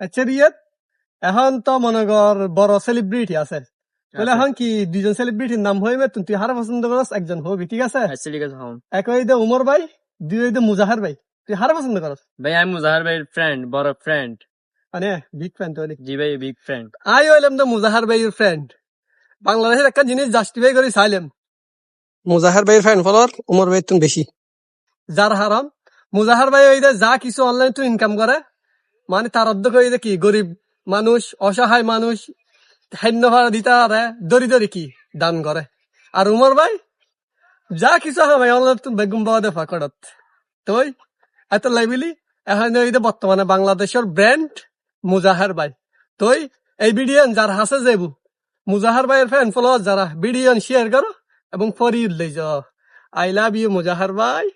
আচ্ছা রিয়াদ, এখন তো মনে কর বড় সেলিব্রিটি আছে, তাহলে এখন কি দুজন সেলিব্রিটির নাম হইবে, তুই হারা পছন্দ করস, একজন হবি, ঠিক আছে? ঠিক আছে হম। এক হইতে উমর ভাই, দুই হইতে মুজাহার ভাই, তুই হারা পছন্দ করস? ভাই আমি মুজাহার ভাইয়ের ফ্রেন্ড, বড় ফ্রেন্ড। মানে বিগ ফ্যান তো? জি ভাই বিগ ফ্রেন্ড। আই হইলাম তো মুজাহার ভাইয়ের ফ্রেন্ড। বাংলাদেশের একটা জিনিস জাস্টিফাই করে চাইলাম, মুজাহার ভাইয়ের ফ্যান ফলোয়ার উমর ভাইয়ের তুমি বেশি। যার হারাম মুজাহার ভাই ওই যা কিছু অনলাইন তো ইনকাম করে, মানে তার অর্ধেক হয়ে কি গরিব মানুষ, অসহায় মানুষ, খাদ্য ভাড়া দিতে পারে, দরিদ্র কি দান করে। আর উমর ভাই যা কিছু হয় অনলাইন তুমি বেগুম বাবা দে ফাঁকড়ত তুই এত লাইবিলি। এখন এই বর্তমানে বাংলাদেশের ব্র্যান্ড মুজাহার ভাই। তুই এই ভিডিও যার হাসে যাবো মুজাহার ভাইয়ের ফ্যান ফলোয়ার যারা, ভিডিও শেয়ার করো এবং ফরিদ লই যাও। আই লাভ ইউ মুজাহার ভাই।